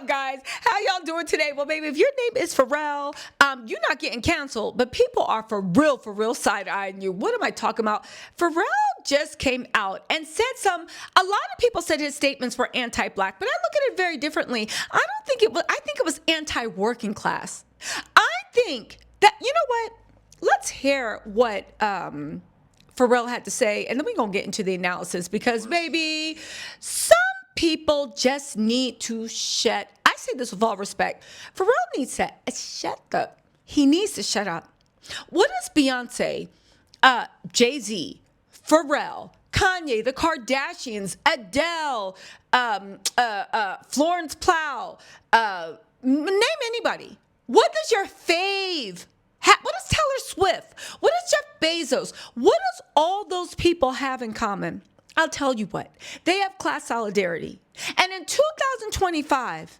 guys? How y'all doing today? Well, baby, if your name is Pharrell, you're not getting canceled, but people are for real side-eyeing you. What am I talking about? Pharrell just came out and said a lot of people said his statements were anti-black, but I look at it very differently. I think it was anti-working class. I think that, you know what? Let's hear what Pharrell had to say, and then we're going to get into the analysis because, baby, some people just need to I say this with all respect. Pharrell needs to shut up. He needs to shut up. What is Beyonce, Jay-Z, Pharrell, Kanye, the Kardashians, Adele, Florence Plow, name anybody. What does your fave what does Taylor Swift? What does Jeff Bezos? What does all those people have in common? I'll tell you what. They have class solidarity. And in 2025,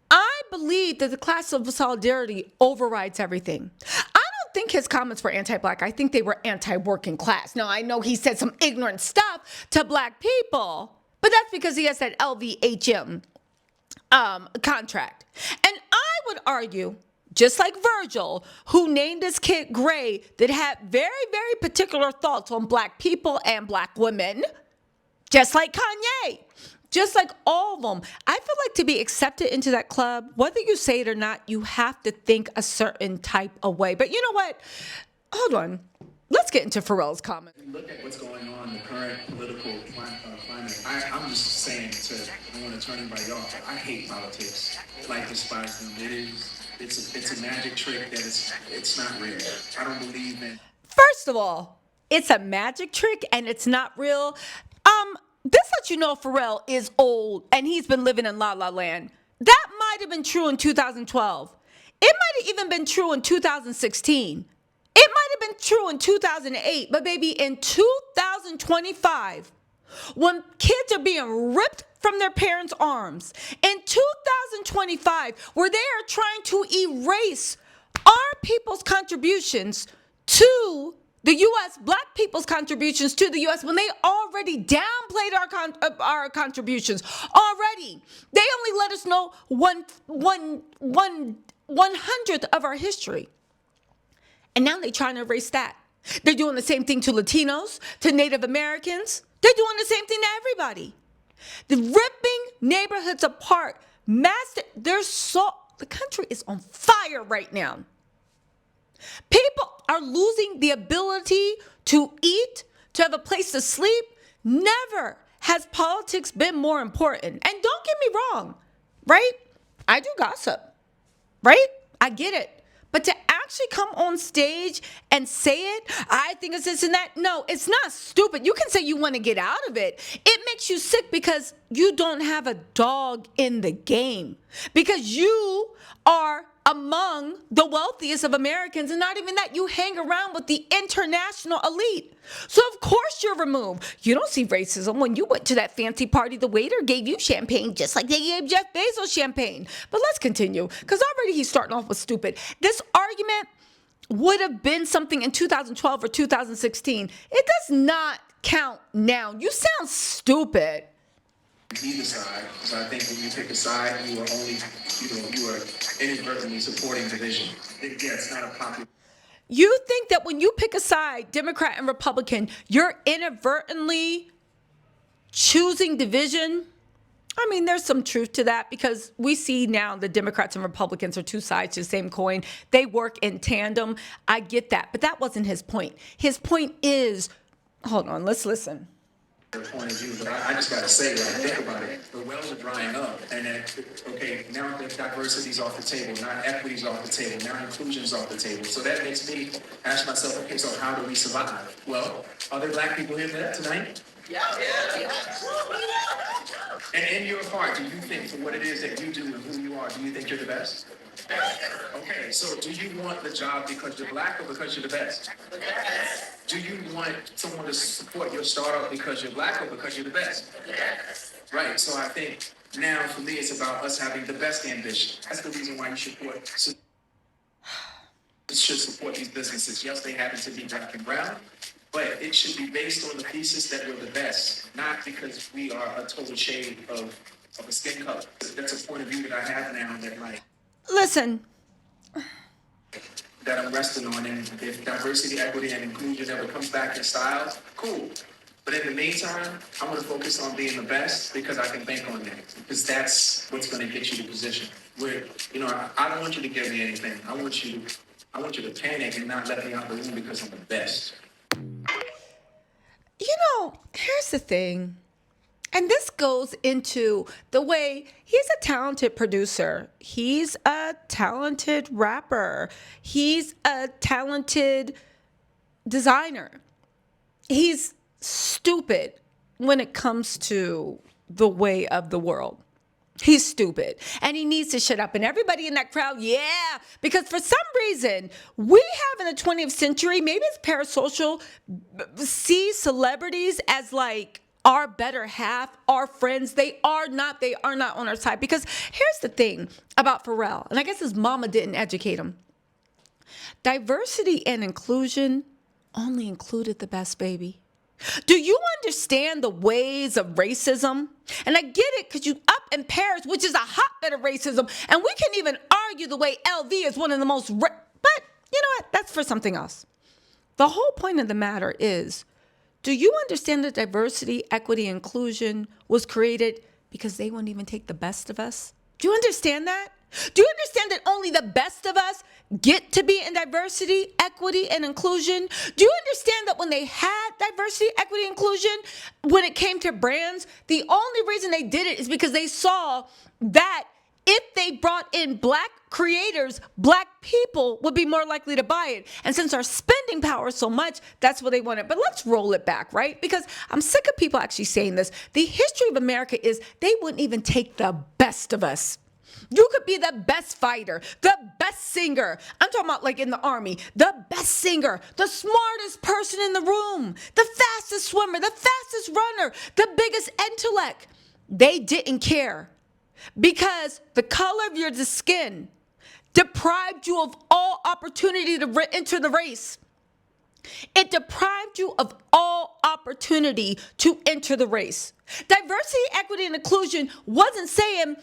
I believe that the class of solidarity overrides everything. I don't think his comments were anti-black. I think they were anti-working class. Now, I know he said some ignorant stuff to black people, but that's because he has that 𝐬𝐤𝐝 contract. And I would argue, just like Virgil, who named his kid Gray, that had very particular thoughts on black people and black women, just like Kanye, just like all of them. I feel like to be accepted into that club, whether you say it or not, you have to think a certain type of way. But you know what? Hold on. Let's get into Pharrell's comment. Look at what's going on in the current political climate. I'm just saying I want to turn anybody off. I hate politics. Like despise them. It's a magic trick that it's not real. I don't believe in. First of all, it's a magic trick and it's not real. This lets you know Pharrell is old and he's been living in La La Land. That might have been true in 2012. It might have even been true in 2016. It might have been true in 2008. But baby, in 2025, when kids are being ripped from their parents' arms, in 2025, where they are trying to erase our people's contributions to the U.S., black people's contributions to the U.S., when they already downplayed our contributions already. They only let us know one hundredth of our history. And now they're trying to erase that. They're doing the same thing to Latinos, to Native Americans. They're doing the same thing to everybody. They're ripping neighborhoods apart. The country is on fire right now. People are losing the ability to eat, to have a place to sleep. Never has politics been more important. And don't get me wrong, right? I do gossip, right? I get it. But to actually come on stage and say it, I think it's this and that. No, it's not stupid. You can say you want to get out of it. It makes you sick because you don't have a dog in the game. Because you are among the wealthiest of Americans, and not even that, you hang around with the international elite. So of course you're removed. You don't see racism when you went to that fancy party. The waiter gave you champagne just like they gave Jeff Bezos champagne. But let's continue, because already he's starting off with stupid. This argument would have been something in 2012 or 2016. It does not count now. You sound stupid. Either side, so I think when you pick a side, you are inadvertently supporting division. Yeah, it's not a popular. You think that when you pick a side, Democrat and Republican, you're inadvertently choosing division? I mean, there's some truth to that because we see now the Democrats and Republicans are two sides to the same coin. They work in tandem. I get that, but that wasn't his point. His point is, hold on, let's listen. Point of view, but I just got to say, when I think about it, the wells are drying up, and then, okay, now the diversity's off the table, now equity's off the table, now inclusion's off the table. So that makes me ask myself, okay, so how do we survive? Well, are there black people in there tonight? Yeah. And in your heart, do you think for what it is that you do and who you are, do you think you're the best? Okay, so do you want the job because you're black or because you're the best? Yes. Do you want someone to support your startup because you're black or because you're the best? Yes. Right, so I think now for me it's about us having the best ambition. That's the reason why you should support these businesses. Yes, they happen to be black and brown, but it should be based on the thesis that we're the best, not because we are a total shade of of a skin color. That's a point of view that I have now that like Listen, that I'm resting on. And if diversity, equity, and inclusion ever comes back in style, cool. But in the meantime, I want to focus on being the best because I can bank on that. Because that's what's going to get you the position. Where, I don't want you to give me anything. I want you to panic and not let me out the room because I'm the best. here's the thing. And this goes into the way he's a talented producer. He's a talented rapper. He's a talented designer. He's stupid when it comes to the way of the world. He's stupid and he needs to shut up. And everybody in that crowd, yeah, because for some reason we have in the 20th century, maybe it's parasocial, see celebrities as like our better half, our friends. They are not on our side. Because here's the thing about Pharrell, and I guess his mama didn't educate him. Diversity and inclusion only included the best, baby. Do you understand the ways of racism? And I get it because you up in Paris, which is a hotbed of racism, and we can even argue the way LV is one of the most, but you know what? That's for something else. The whole point of the matter is, do you understand that diversity, equity, inclusion was created because they won't even take the best of us? Do you understand that? Do you understand that only the best of us get to be in diversity, equity, and inclusion? Do you understand that when they had diversity, equity, inclusion, when it came to brands, the only reason they did it is because they saw that if they brought in black creators, black people would be more likely to buy it. And since our spending power is so much, that's what they wanted. But let's roll it back, right? Because I'm sick of people actually saying this. The history of America is they wouldn't even take the best of us. You could be the best fighter, the best singer. I'm talking about like in the army, the best singer, the smartest person in the room, the fastest swimmer, the fastest runner, the biggest intellect. They didn't care because the color of your skin deprived you of all opportunity to enter the race. It deprived you of all opportunity to enter the race. Diversity, equity, and inclusion wasn't saying,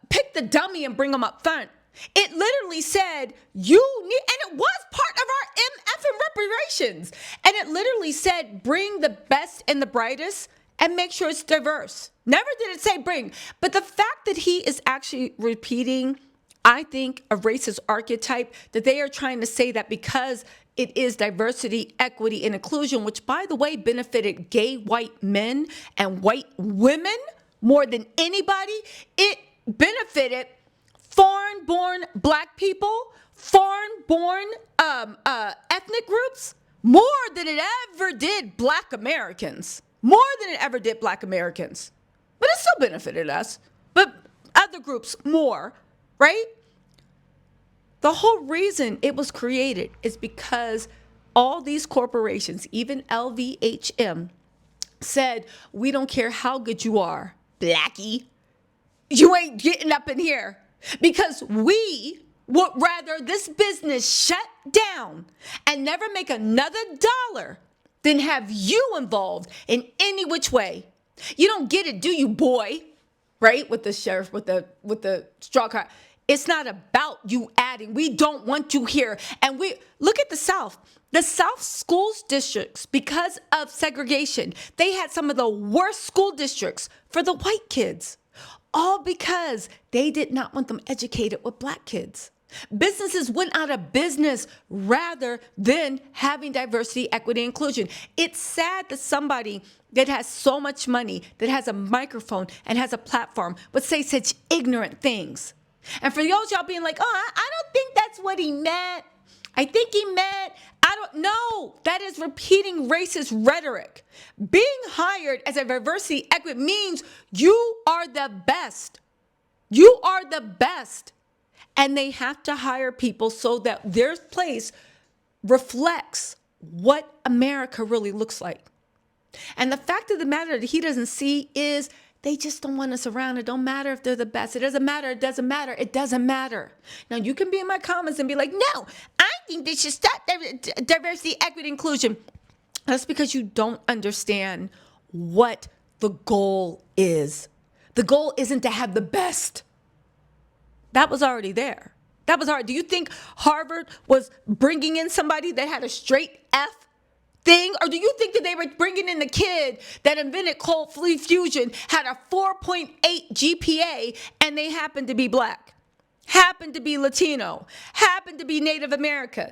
pick the dummy and bring them up front. It literally said, and it was part of our MF and reparations. And it literally said, bring the best and the brightest and make sure it's diverse. Never did it say bring. But the fact that he is actually repeating, I think, a racist archetype, that they are trying to say that because it is diversity, equity, and inclusion, which, by the way, benefited gay white men and white women more than anybody. It benefited foreign-born black people, foreign-born ethnic groups, more than it ever did black Americans. More than it ever did black Americans. But it still benefited us. But other groups more, right? The whole reason it was created is because all these corporations, even 𝐬𝐤𝐝, said, we don't care how good you are, blackie. You ain't getting up in here. Because we would rather this business shut down and never make another dollar than have you involved in any which way. You don't get it, do you, boy? Right? With the sheriff, with the straw car. It's not about you adding. We don't want you here. And we look at the South. The South schools districts, because of segregation, they had some of the worst school districts for the white kids. All because they did not want them educated with black kids. Businesses went out of business rather than having diversity, equity, inclusion. It's sad that somebody that has so much money, that has a microphone and has a platform, would say such ignorant things. And for those y'all being like, I don't think that's what he meant. I think he meant, I don't know. That is repeating racist rhetoric. Being hired as a diversity equity means you are the best. You are the best. And they have to hire people so that their place reflects what America really looks like. And the fact of the matter that he doesn't see is they just don't want us around. It don't matter if they're the best. It doesn't matter. It doesn't matter. It doesn't matter. Now, you can be in my comments and be like, no, I think they should stop diversity, equity, inclusion. That's because you don't understand what the goal is. The goal isn't to have the best. That was already there. That was hard. Do you think Harvard was bringing in somebody that had a straight F thing? Or do you think that they were bringing in the kid that invented cold fusion, had a 4.8 GPA, and they happened to be black, happened to be Latino, happened to be Native American?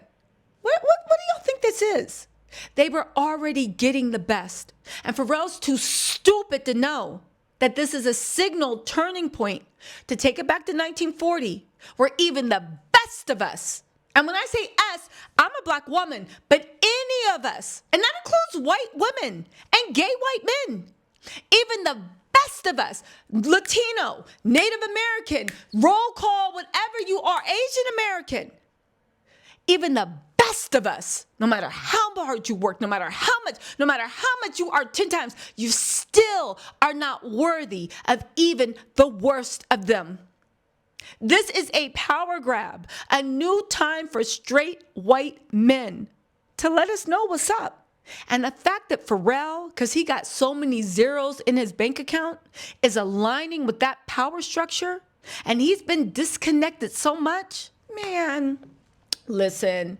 What do y'all think this is? They were already getting the best. And Pharrell's too stupid to know that this is a signal turning point to take it back to 1940, where even the best of us, and when I say us, I'm a black woman, but any of us, and that includes white women and gay white men, even the best of us, Latino, Native American, roll call, whatever you are, Asian American, even the best of us, no matter how hard you work, no matter how much you are 10 times, you still are not worthy of even the worst of them. This is a power grab, a new time for straight white men to let us know what's up. And the fact that Pharrell, because he got so many zeros in his bank account, is aligning with that power structure, and he's been disconnected so much, man, listen.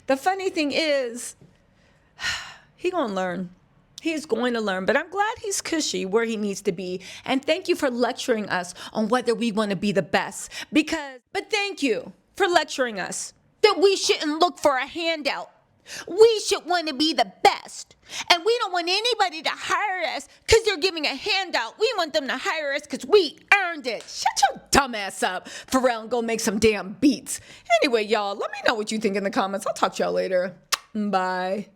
The funny thing is, he gonna learn. He's going to learn, but I'm glad he's cushy where he needs to be. And thank you for lecturing us on whether we want to be the best. But thank you for lecturing us that we shouldn't look for a handout. We should want to be the best. And we don't want anybody to hire us because they're giving a handout. We want them to hire us because we earned it. Shut your dumb ass up, Pharrell, and go make some damn beats. Anyway, y'all, let me know what you think in the comments. I'll talk to y'all later. Bye.